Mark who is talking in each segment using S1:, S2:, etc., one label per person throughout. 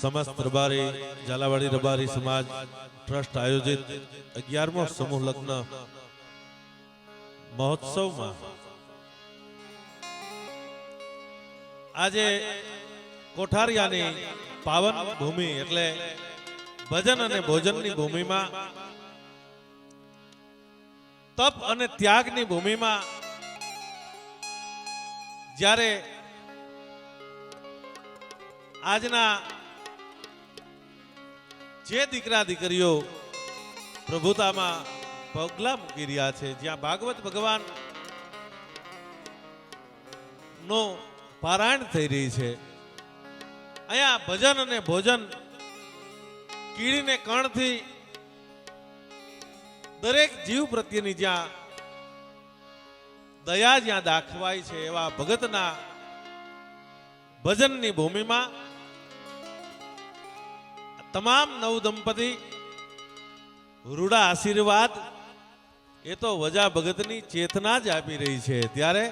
S1: समस्त रबारी झालावाड़ी रबारी समाज ट्रस्ट आयोजित 11मो समूह लग्न महोत्सव में आज कोठारियानी पावन भूमि एटले भजन अने भोजन नी भूमि में तप अने त्याग नी भूमि में ज्यारे आजना जे दीकरा दीकरीओ प्रभुता में पगला मूकी रह्या छे, ज्यां भागवत भगवान नो पारायण थई रही छे, अहींया भजन अने भोजन कीड़ीने कणथी दरेक जीव प्रत्येनी ज्यां दया ज्यां दाखवाय छे एवा भगतना भजननी भूमि में तमाम नव दंपति रूड़ा आशीर्वाद ये तो वजा भगतनी चेतना ज आपी रही है। त्यारे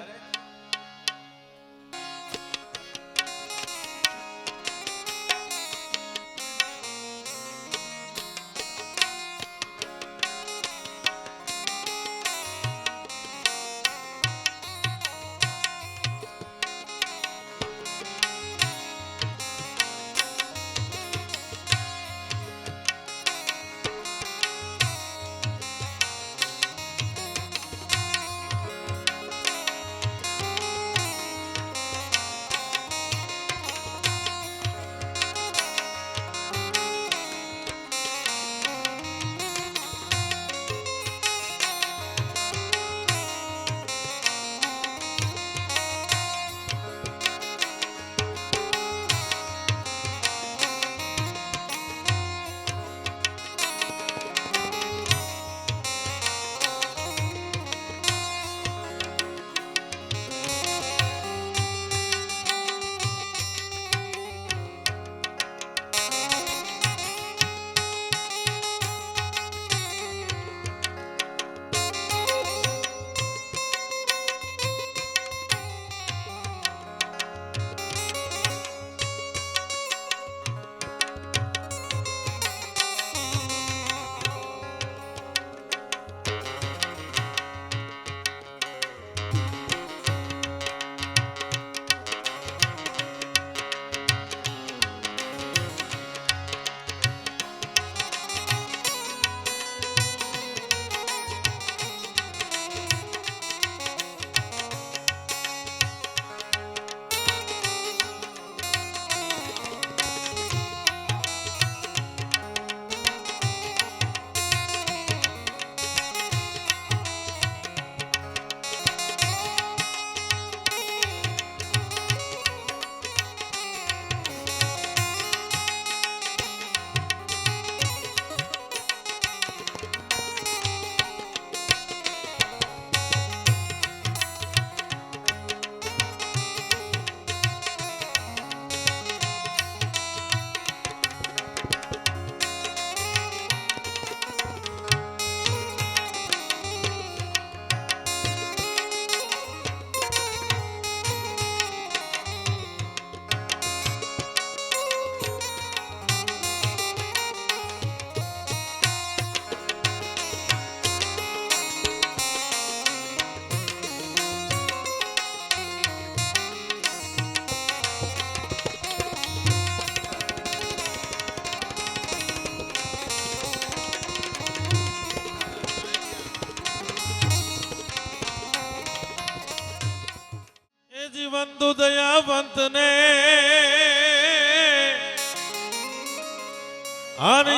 S1: जीवंतु दयावंत ने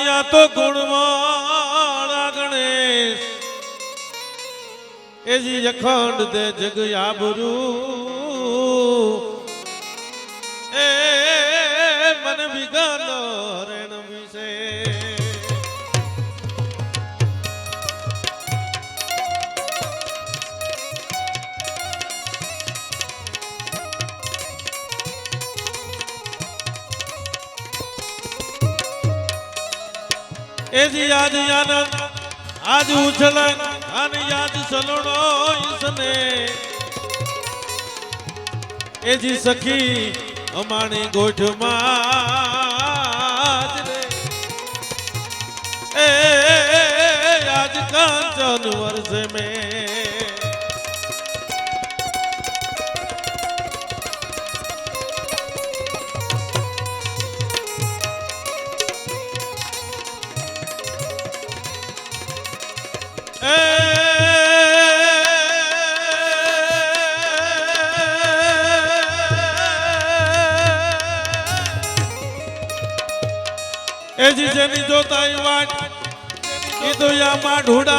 S1: या तो गुणवाणा गणेश ए जी अखंड दे जग आबरू ए मन विगालो रण विसे एजी याद आनंद आज उछलन अन याद सलोणो इसने एजी सखी अमाणी गोठ मा वचन वर्ष में એજી જેની જોતાઈ વાટ એ તો યામાં ઢોડા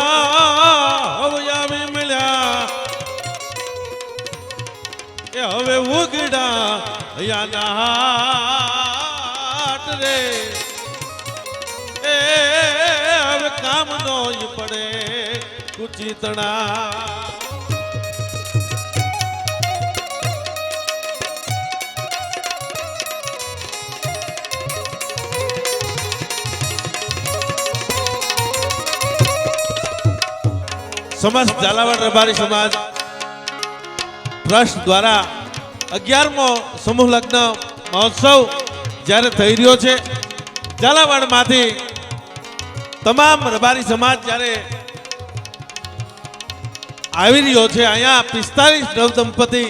S1: હવે આવી મળ્યા એ હવે ઉગડા યાના હાટ રે એ હવે કામ નો પડે કુચિતણા સમસ્ત ઝાલાવાડ રબારી સમાજ ટ્રસ્ટ દ્વારા 11મો સમૂહ લગ્ન મહોત્સવ જ્યારે થઈ રહ્યો છે, ઝાલાવાડમાંથી તમામ રબારી સમાજ જ્યારે આવી રહ્યો છે, અહીંયા 45 નવદંપતિ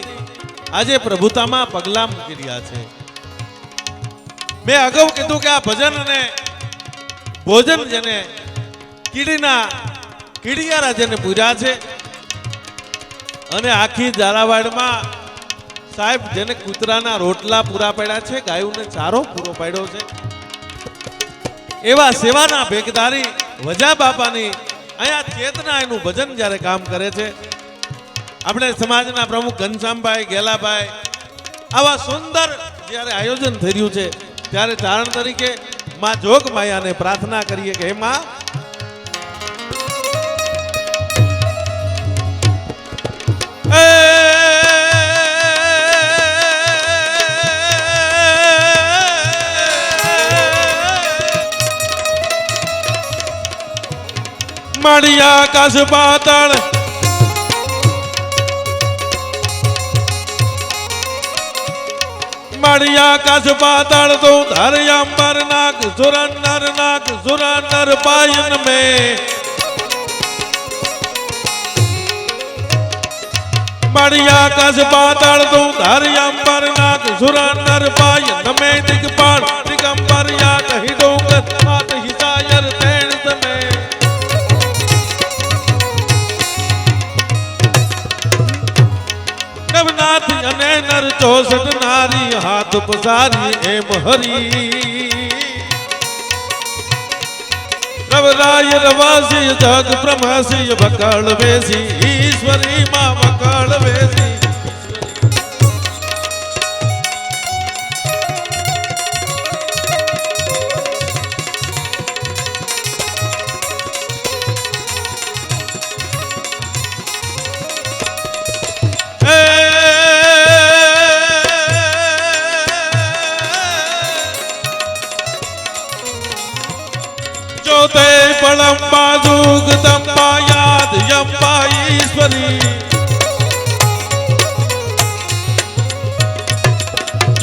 S1: આજે પ્રભુતામાં પગલાં મૂકી રહ્યા છે. મેં અગાઉ કીધું કે આ ભજન અને ભોજન જેને કીડિયારા જેને પૂર્યા છે અને આખી ઝાલાવાડમાં સાહેબ જેને કૂતરાના રોટલા પૂરા પડ્યા છે, ગાયોને ચારો પૂરો પાડ્યો છે, એવા સેવાના ભેગદારી વજા બાપાની અહીંયા ચેતના એનું ભજન જ્યારે કામ કરે છે. આપણે સમાજના પ્રમુખ ઘનશ્યામભાઈ ગેલાભાઈ આવા સુંદર જ્યારે આયોજન થઈ રહ્યું છે ત્યારે ચારણ તરીકે માં જોગ માયાને પ્રાર્થના કરીએ કે હે માં માળિયા આકાશ પાતાળ માળિયા આકાશ પાતાળ તો ધર અંબર નાક સુરનર પાયન में માળિયા આકાશ પાતાળ તો ધર અંબર નાક સુરનર પાયન में દિગપાળ દિગંબર યા કહી ડોંગર માત હિસાયર તેણ તમે નવનાથ અને નર 64 નારી હાથ પસારી એમ હરી રવરાય રવાસી જગ બ્રહ્મસી બકળ વેસી ઈશ્વરી માં બકળ વેસી જોતે પડંબા જુગદંબા યાદ યંબા ઈશ્વરી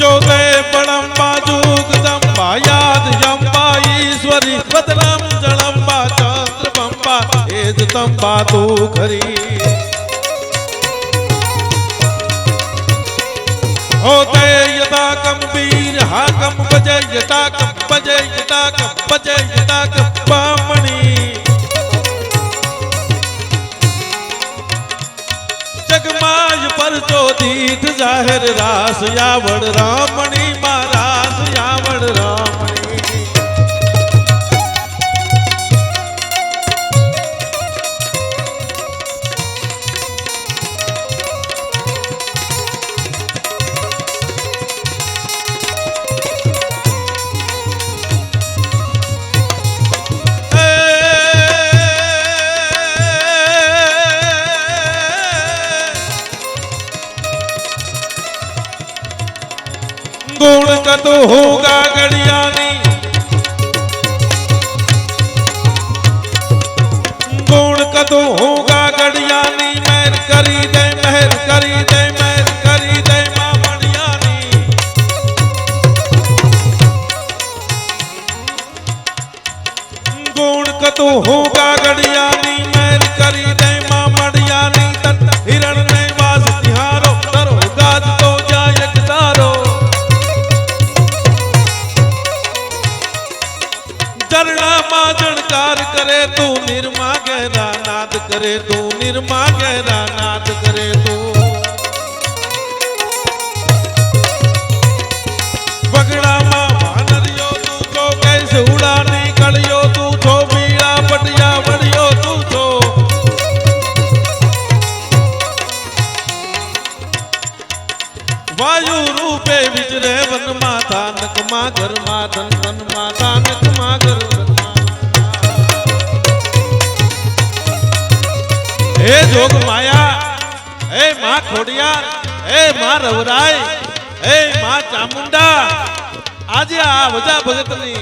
S1: જોતે પડંબા જુગદંબા યાદ યંબા ઈશ્વરી બદલમ જળંબા ચંદ્રબંબા એજ તંબા તું ખરી होते यदा कम वीर हाकम बजे यदा कम बजे यदा कम बामणी जगमाय पर चोदीठ जाहिर रास यावड़ रामणी मा रास यावड़ रामणी गुण कतो होगा गड़ियानी गुण कतो होगा गड़ियानी मेहर करी दे मेहर करी दे मेहर करी दे मामणियानी गुण कतो होगा गड़ियानी मेहर કરે તું નિર્મા ગેરા નાદ કરે તું પગડામાં વાનરિયો તું છો કે સુડાની કળિયો તું છો બીડા પટિયા વડિયો તું છો વાયુ રૂપે વિચરે વનમાં થાનકમાં ઘરમાં ધન ધનમાં થાનકમાં ઘર હે જોગ માયા હે માં ખોડિયાર હે માં રવરાય હે માં ચામુંડા આજે આ વજા ભગતની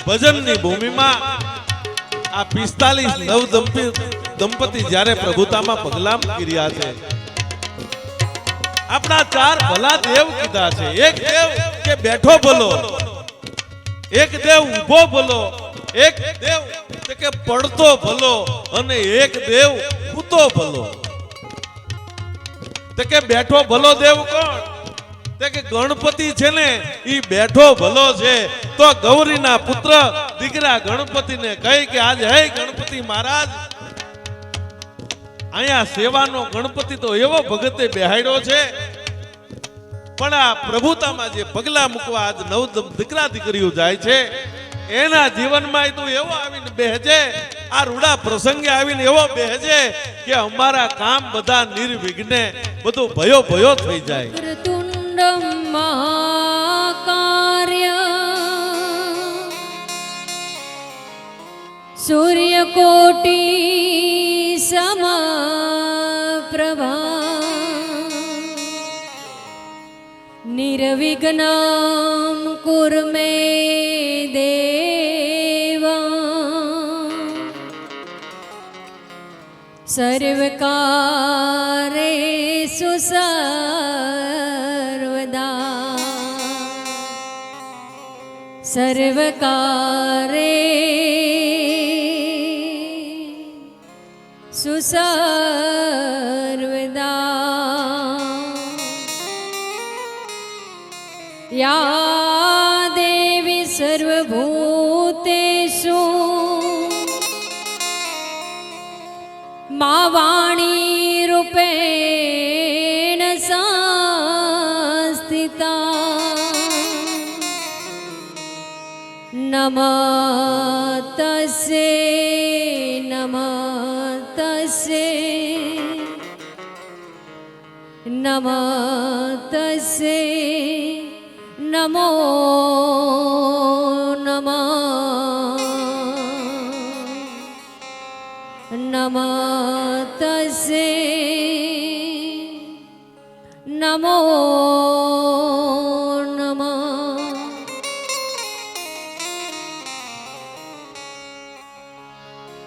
S1: ભજનની ભૂમિમાં આ 45 નવ દંપતી જ્યારે પ્રભુતામાં પગલાં મૂકી રહ્યા છે આપણા 4 ભલા દેવ કીધા છે એક દેવ કે બેઠો ભલો એક દેવ ઊભો ભલો એક દેવ કે પડતો ભલો અને એક દેવ સૂતો ભલો તે કે બેઠો ભલો દેવ કોણ તે કે ગણપતિ છે ને ઈ બેઠો ભલો છે તો ગૌરીના પુત્ર દીકરા ગણપતિને કહી કે આજે હે ગણપતિ મહારાજ અહીંયા સેવાનો ગણપતિ તો એવો ભગતે બેહાડ્યો છે પણ આ પ્રભુતામાં જે પગલા મૂકવા આજ નવ દીકરા દીકરીઓ જાય છે એના જીવનમાં તું એવો આવીને બેહજે આ રૂડા પ્રસંગે આવીને એવો બેહજે કે અમારા કામ બધા નિર્વિઘ્ને બધું ભયો ભયો થઈ જાય
S2: તુંડમ મહાકાર્ય સૂર્યકોટી સમપ્રભા નિર્વિઘ્નમ કુરુ મે દેવા સર્વકારેષુ સર્વદા સર્વકારેષુ સર્વદા યા દેવી સર્વભૂતેષુ મા વાણી રૂપેણ સંસ્થિતા નમઃ તસ્યૈ નમઃ તસ્યૈ નમઃ તસ્યૈ નમો નમઃ નમઃ તસ્યૈ નમો નમઃ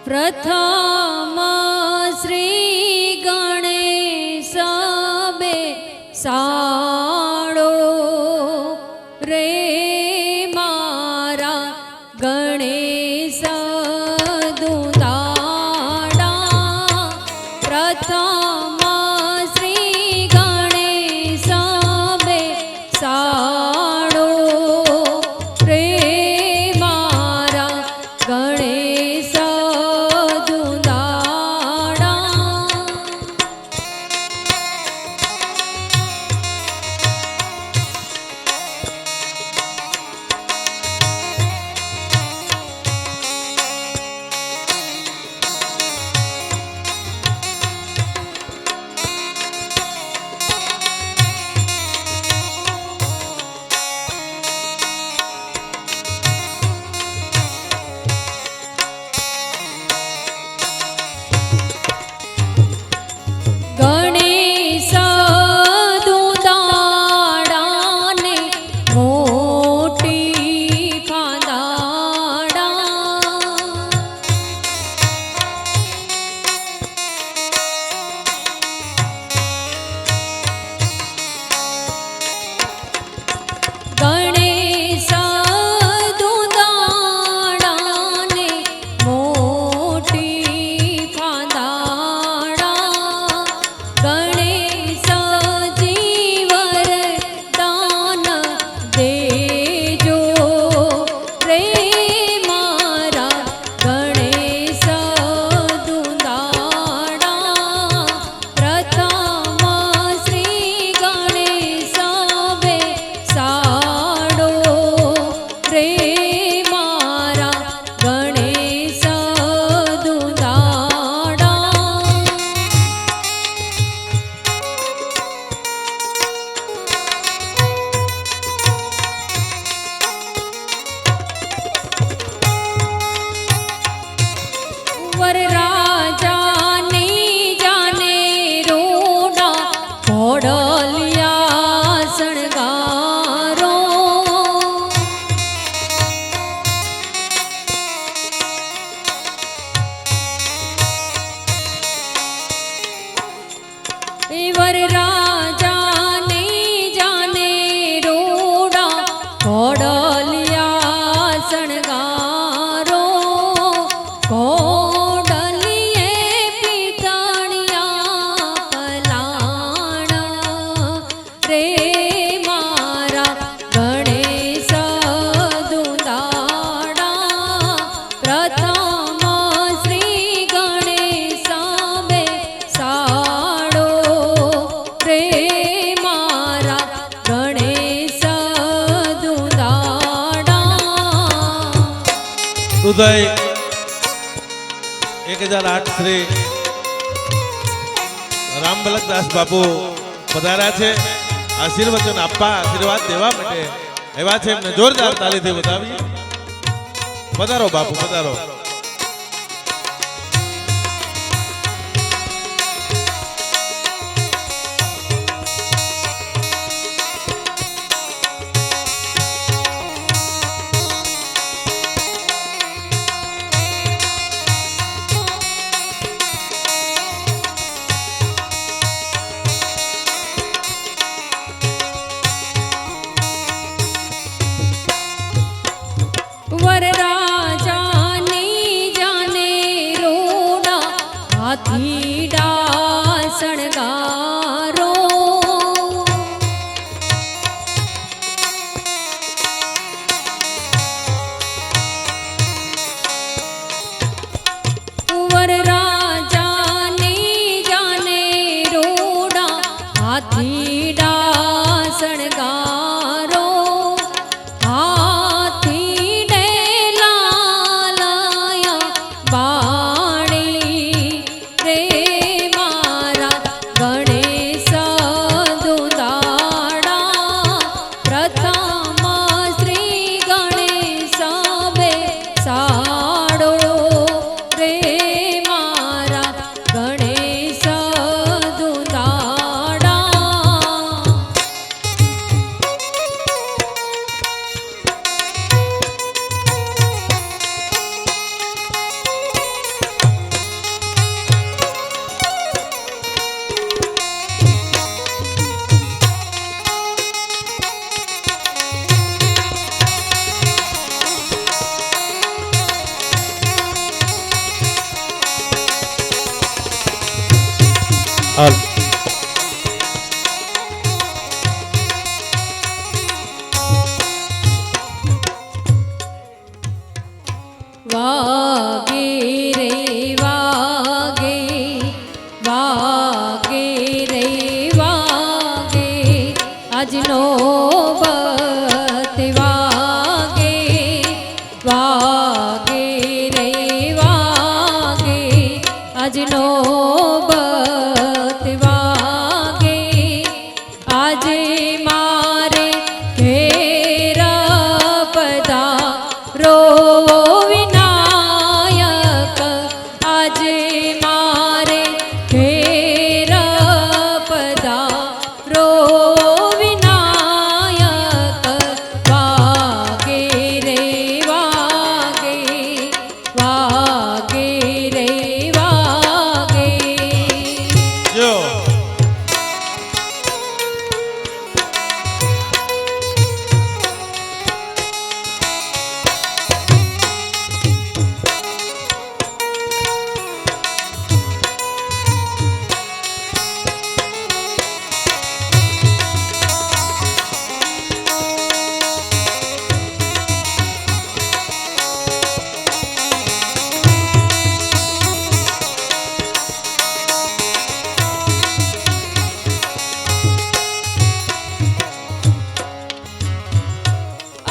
S2: પ્રથમ શ્રી ગણેશ બેસાડો રે મારા ગણેશ દુંદાડા પ્રથમ શ્રી ગણેશ બેસાડો રે મારા ગણેશ દુંદાડા
S1: દુધઈ 1008 શ્રી રામબલકદાસ બાપુ પધાર્યા છે. આશીર્વચન આપવા, આશીર્વાદ દેવા માટે એવા છે. એમને જોરદાર તાલીથી વધાવીએ. પધારો બાપુ, પધારો.
S2: વરરાજાની જાને રોડા હાથીડા શણગારો. વરરાજાની જાને રોડા હાથીડા શણગારો.
S1: હાલ.
S2: વાગે રે વાગે, વાગે રે વાગે, આજનો બત વાગે. વાગે રે વાગે, આજનો બત વાગે. આજે મારે ઘેર પધારો વિનાયક. આજે મારે ઘેર પધારો વિનાયક. વાગે રે વાગે, વાગે રે વાગે.
S1: જો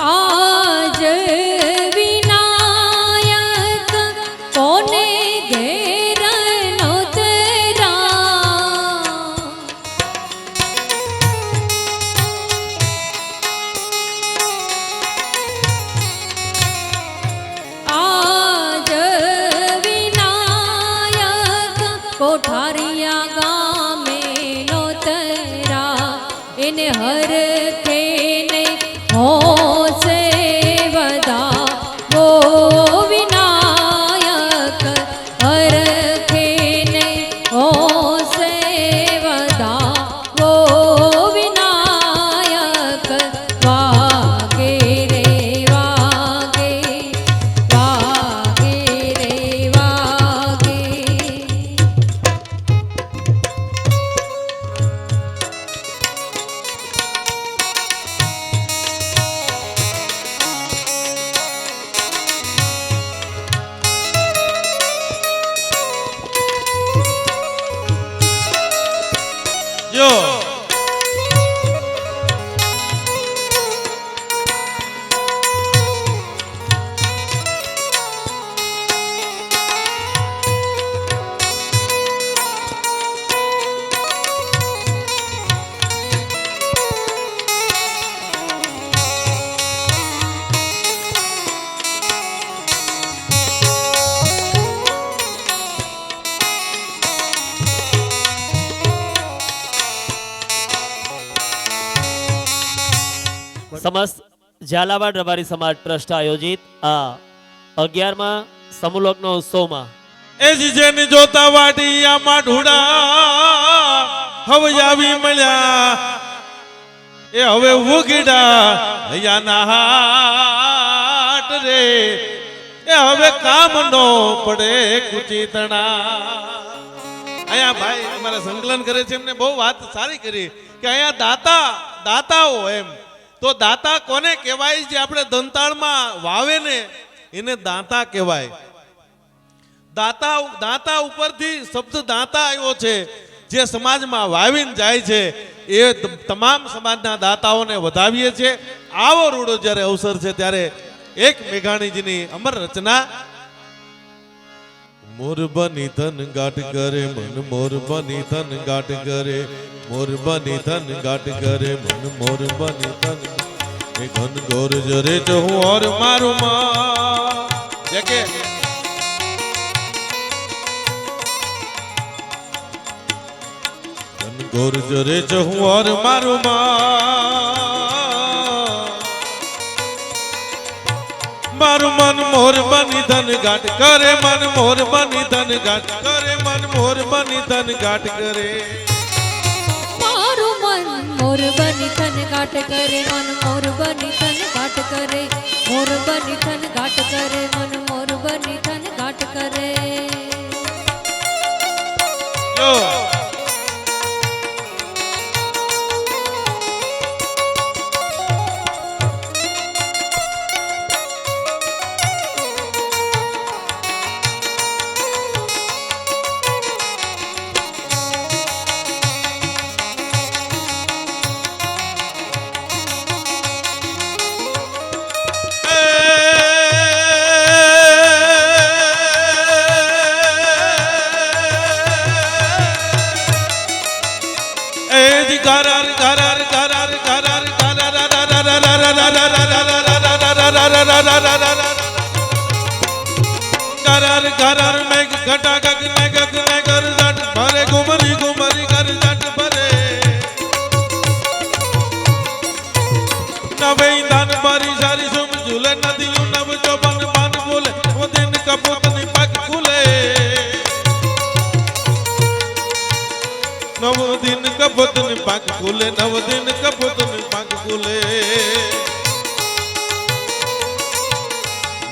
S2: આજ વિનાયક કોને ઘેર નોતરા. આજ વિનાયક કોઠારિયા ગામે નોતરા. એને હરખે ને હોશે વદા વો વિનાયક. હરખે ને હોશે વદા વો વિનાયક. વાગે રે વાગે, વાગે રે વાગે.
S3: સમસ્ત ઝાલાવાડ રબારી સમાજ ટ્રસ્ટ આયોજિત આ 11મા સમૂહલગ્ન ઉત્સવમાં
S1: એ જીજેને જોતા વાડિયામાં ઢૂડા હવે આવી મળ્યા એ હવે ઉગીડા હૈયાના હાટ રે એ હવે કામ નો પડે કુચિતણા અહીંયા ભાઈ અમારા સંકલન કરે છે એમને બહુ વાત સારી કરી કે અહીંયા દાતાઓ એમ તો દાતા કોને કહેવાય જે આપણે દંતાળમાં વાવે ને એને દાતા કહેવાય દાતા ઉપરથી શબ્દ દાતા આવ્યો છે જે સમાજમાં વાવીને જાય છે એ તમામ સમાજના દાતાઓને વધાવીએ છીએ આવો રૂડો જ્યારે અવસર છે ત્યારે એક મેઘાણીજીની અમર રચના મોર બની ધન ગાટ કરે મન મોર બની ધન ગાટ કરે મોર બની ધન ગાટ કરે મન મોર બની ધન એ ઘન ગોર જરે જહું ઓર મારું માં કે ઘન ગોર જરે જહું ઓર મારું માં મારું મન મોર બની ધન ગાટ કરે મન મોર બની ધન ગાટ કરે મન મોર બની ધન ગાટ કરે
S2: મારું મન મોર બની થન ગાટ કરે મન મોર બની થન ગાટ કરે મોર બની થન ગાટ કરે મન મોર બની થન ગાટ કરે
S1: જો गरर गरर में घटा गग में कर जट भरे घुमरी घुमरी कर जट भरे नवे दान बारी सारी सुम झूले नदियों नव जो बन बन बोले वो दिन कपूत नि पग खुले नव दिन कपूत नि पग खुले नव दिन कपूत नि पग खुले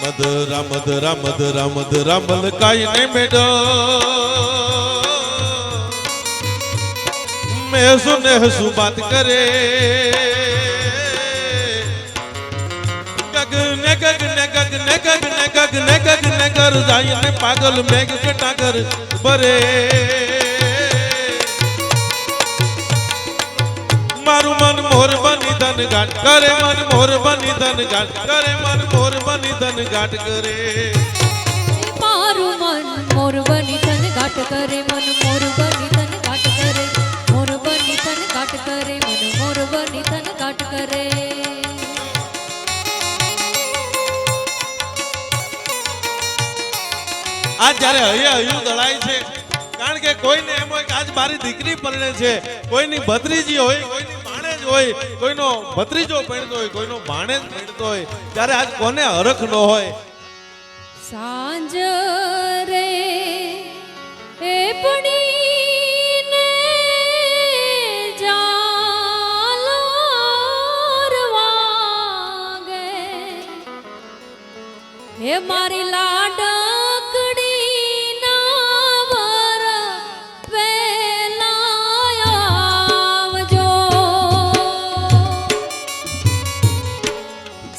S1: मधुरा मधुरा मधुरा मधुरा मलकाई ने मेडो मैं सुने हसू बात करे गगने गगने गगने गगने गगने गगने कर जाई ने पागल मेघ कटा कर बरे मारू मन मोर बनी धन गाट करे मन मोर बनी धन गाट करे मन मोर बनी धन गाट करे
S2: મારું મન મોર બની થન ગાટ કરે મન મોર બની થન ગાટ કરે મોર બની થન ગાટ કરે મન મોર બની થન ગાટ કરે
S1: આજ જ્યારે હૈયું દળાય છે કારણ કે કોઈને એમ હોય કે આજ મારી દીકરી પરણે છે કોઈની ભત્રીજી હોય કોઈની ભાણેજ હોય કોઈનો ભત્રીજો પરણતો હોય કોઈનો ભાણેજ પરણતો હોય ત્યારે આજ કોને હરખ ન હોય
S2: સાંજ રે એ પડીને ઝાલર વાગે હે મારી લાડકડી ના વર વેલા આવજો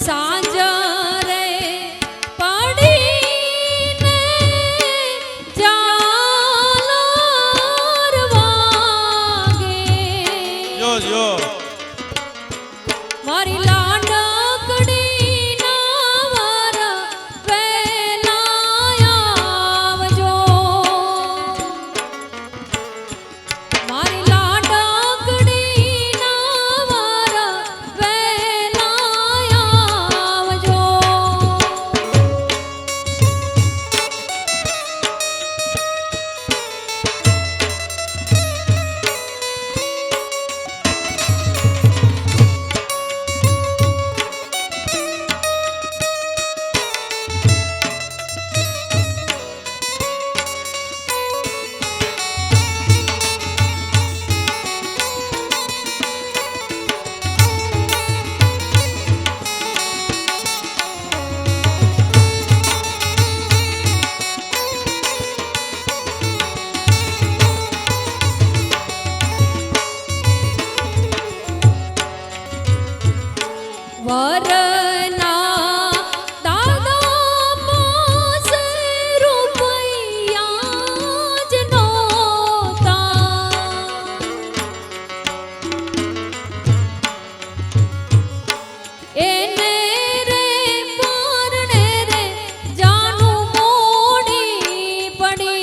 S2: સાંજ રે પડીને ઝાલર વાગે
S1: જો જો
S2: મારી લાડકડી ના વર વેલા આવજો મારી લાડકડી ના વર વેલા આવજો વરના દાદા પાસે રૂપિયા જ નહોતા. એને રે પરણે રે જાનું મોડી પડી.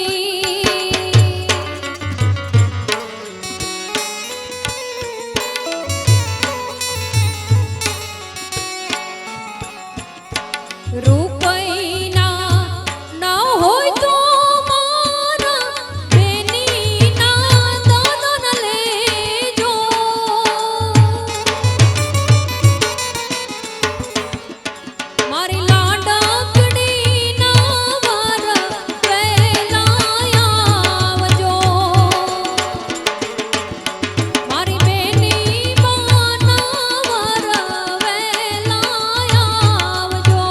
S2: રૂપૈના ના હોય તો મારા બેનીના દાદન લેજો. મારી લાડકડીના વાર વહેલા આવજો. મારી બેની માના વાર વહેલા આવજો.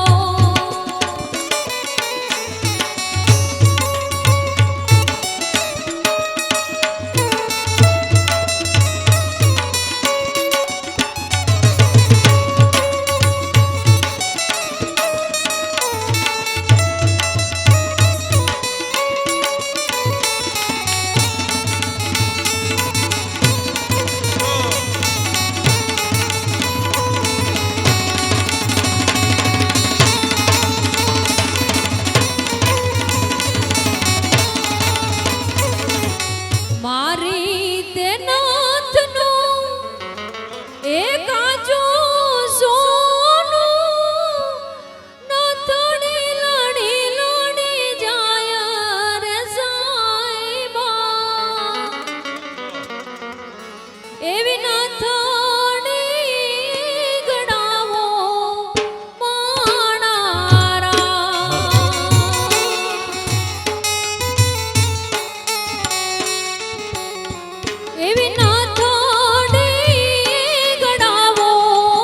S2: મારી તે નાથનું એ કાચું સોનું નાથડી લડી લડી જાય રે સાઈબા. એવી નાથડી ગણાવો માણારા. એવી નાથડી ગણાવો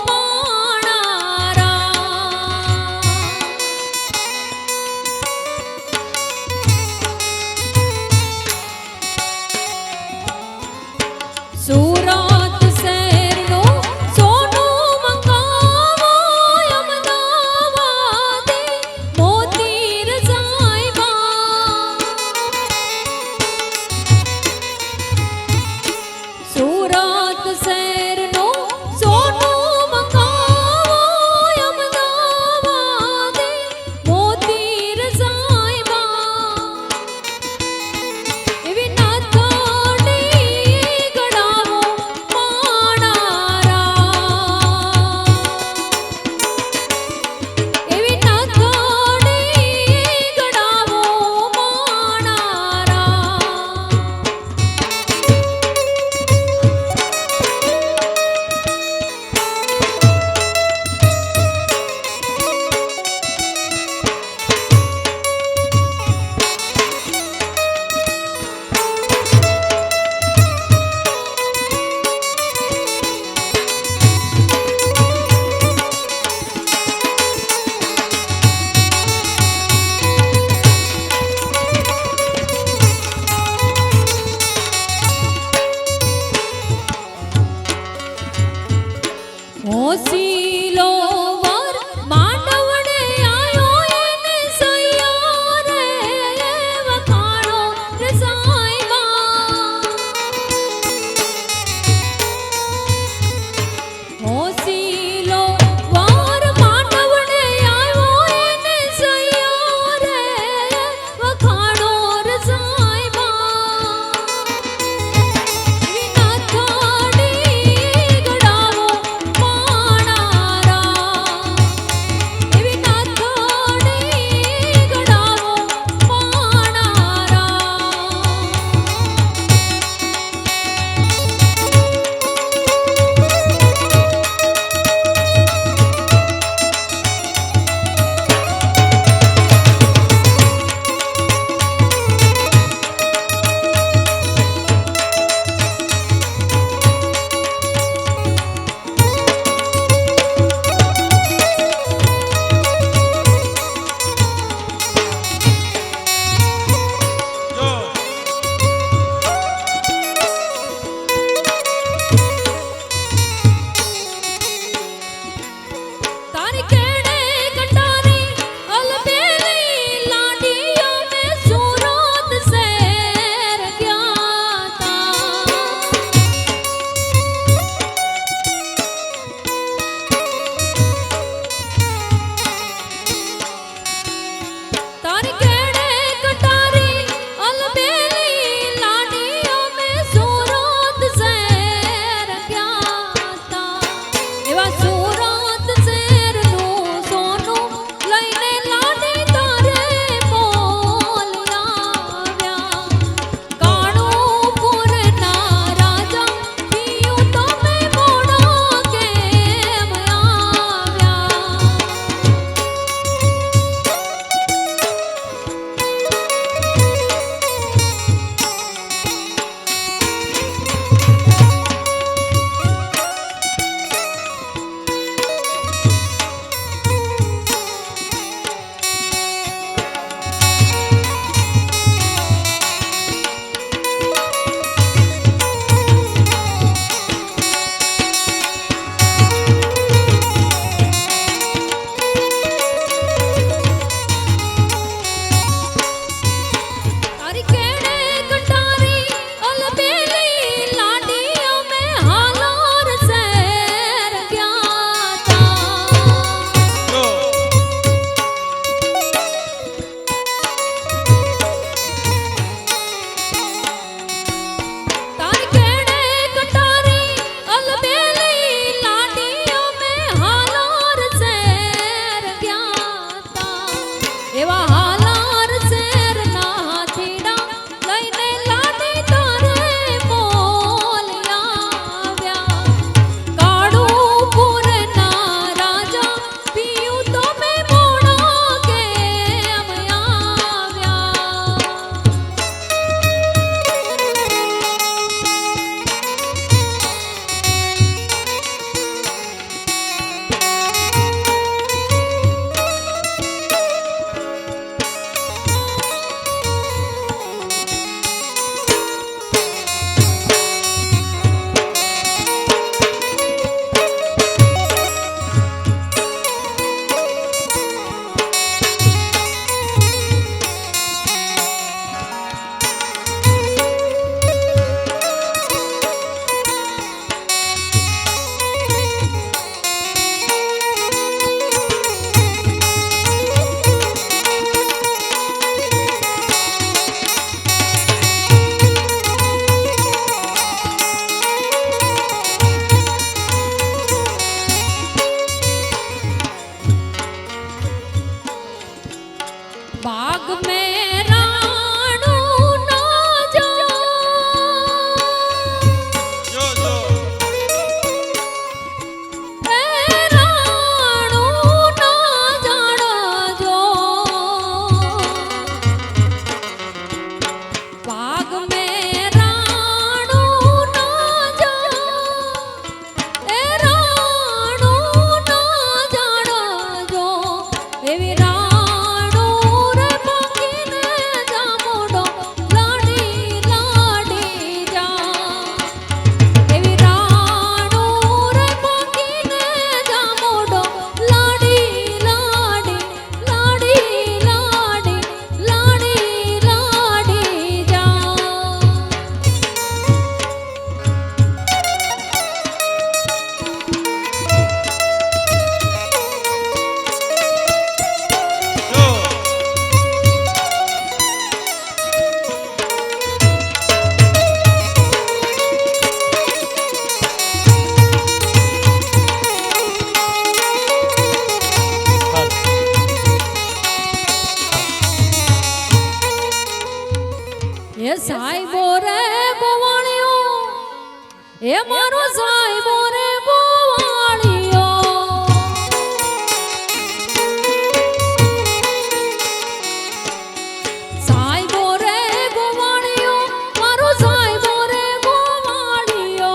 S2: માણારા. સુરત શહેરનું સોનું મંગાવો અમદાવાદે મોતીર સાઈબા. સુરત શહેરનું સોનું મંગાવો અમદાવાદે મોતીર સાઈબા. એવી નાથડી ગણાવો માણારા. એવી નાથડી ગણાવો માણારા. હોસીલો વર માંડવડે આયો એને સૈયો રે વખાણો રે સાઈબા. હોસીલો વર માંડવડે આયો એને સૈયો રે વખાણો રે સાઈબા. એવી નાથડી ગણાવો માણારા. એ મારો સાહેબો રે ગોવાળિયો સાહેબો રે ગોવાળિયો મારો સાહેબો રે ગોવાળિયો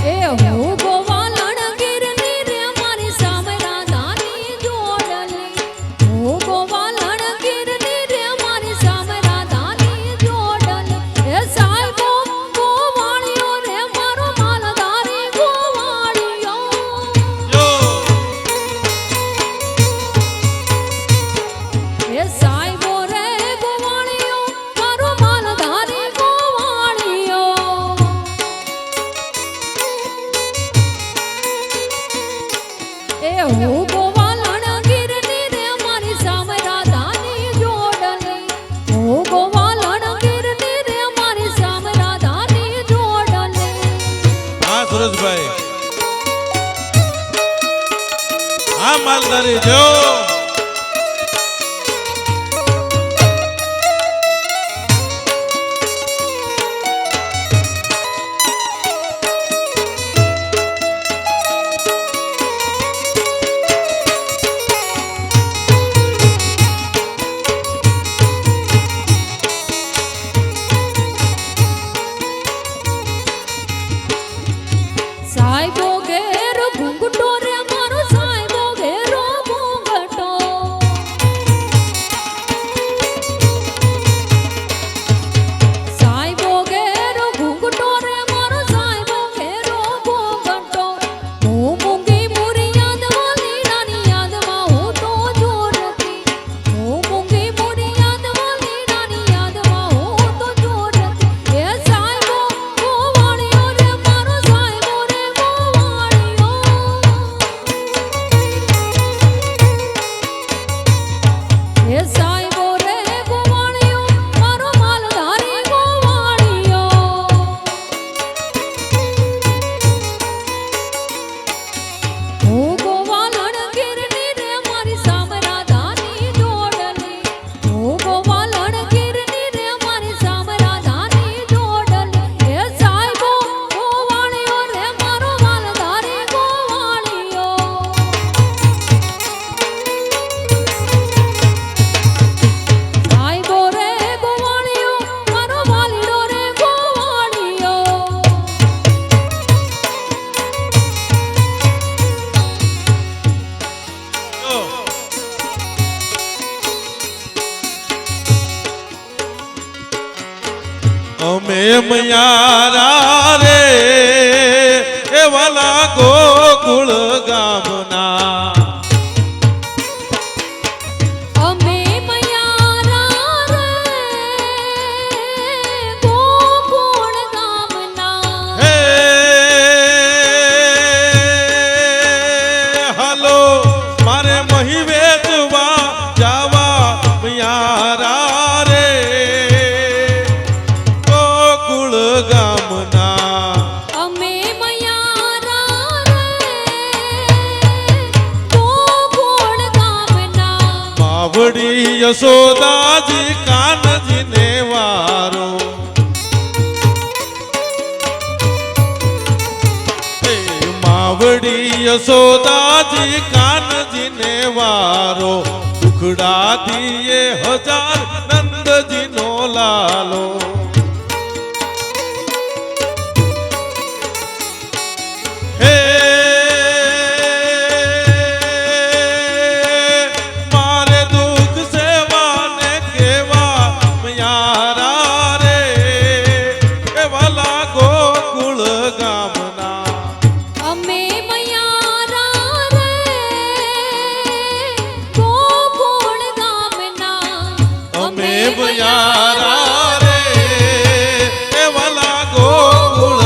S2: એ હું ગોવાલણ ગીરની રે મારી સામે રાધાની જોડલી હું ગોવાલણ ગીરની રે મારી સામે રાધાની જોડલી એ સાહેબો ગોવાળિયો રે મારો માલધારી ગોવાળિયો
S1: જો
S2: એ સાહેબો રે ગોવાળિયો મારો માલધારી ગોવાળિયો એ હું ગોવાલણ ગીરની રે મારી સામે રાધાની જોડલી હું ગોવાલણ ગીરની રે મારી સામે રાધાની જોડલી
S1: હા સુરેશભાઈ, હા માલધારી જો
S2: સાહેબો ઘેર ઘૂંઘટો રે મારો સાહેબો ઘેરો ઘૂંઘટો સાહેબો ઘેર ઘૂંઘટો રે મારો સાહેબો ઘેરો ઘૂંઘટો હું મૂંગી મુરી યાદમાં લીલાની યાદમાં હું તો જોરતી હું મૂંગી મુરી યાદમાં લીલાની યાદમાં હું તો જોરતી એ સાહેબો ગોવાળિયો રે મારો સાહેબો રે ગોવાળિયો એ સાહેબો રે ગોવાળિયો મારો માલધારી ગોવાળિયો હું ગોવાલણ ગીરની રે મારી સામે રાધાની જોડલી હું ગોવાલણ ગીરની રે મારી સામે રાધાની જોડલી એ સાહેબો ગોવાળિયો રે મારો માલધારી ગોવાળિયો સાહેબો રે ગોવાળિયો મારો વાલીડો રે ગોવાળિયો
S1: જો. અમે મયારા રે એ વાલા ગોકુળ ગામના
S2: અમે મયારા રે ગોકુળ ગામના
S1: હે હાલો મારે મહી વેચવા જાવા મયારા રે ગોકુળ ગામના
S2: અમે મયારા રે ગોકુળ ગામના
S1: માવડી યશોદાજી કાનજીને વારો હે માવડી યશોદાજી કાનજીને વારો દુખડા દીએ હજાર નંદજીનો લાલો હે મારે દુઃખ સેવાને કેવા મયારા રે એ વાલા ગોકુળ ગામના
S2: અમે મયારા રે ગોકુળ ગામના
S1: અમે મયારા રે એ વાલા ગોકુળ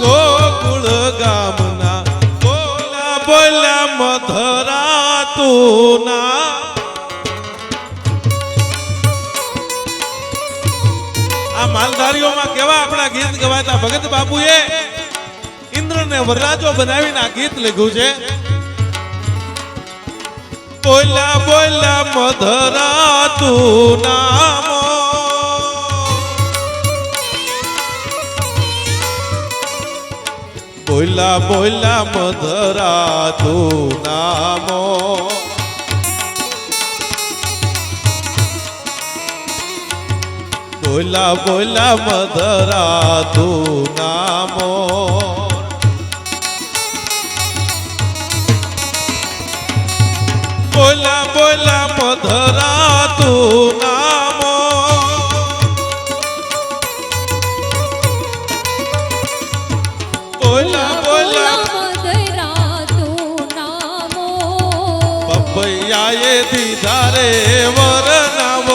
S1: ગોકુળ ગામના બોલા બોલા મધરા તુના આ માલધારીઓમાં કેવા આપણા ગીત ગવાતા ભગત બાપુએ ઇન્દ્રને વરરાજો બનાવીને આ ગીત લખ્યું છે બોલા બોલા મધરા તું નામો બોલા બોલા મધરા તું નામો બોલા બોલા મધરા તું નામો બોલા બોલા મધરા તું નામો બોલા બોલા
S2: મધરા તું નામો
S1: પપૈયાએ દીધા રે વર નવ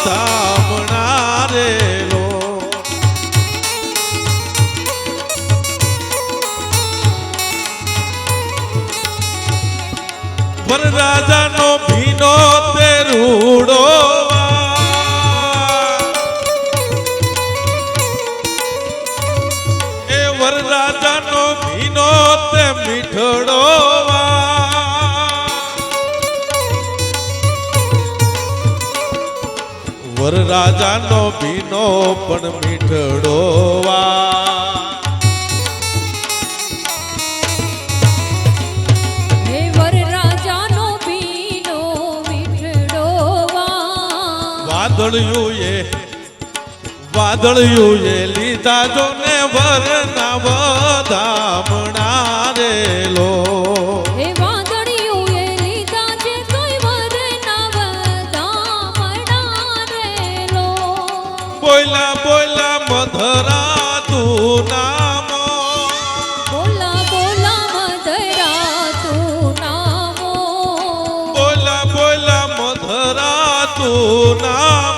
S1: ધામણા રે લો વરરાજાનો ભીનો તે રૂડો એ વરરાજાનો ભીનો તે મીઠડો વરરાજાનો ભીનો પણ મીઠડો
S2: હે વરરાજાનો પીનો મીઠડો
S1: વાદળિયું એ લીધા જો ને વર નવ ધામણા રે લો
S2: હે વાદળિયું એ લીધા છે તોય વર નવ ધામણા રેલો
S1: બોલા બોલા મધરા તું નામો
S2: બોલા બોલા મધરા તું નામો
S1: બોલા બોલા મધરા તું નામો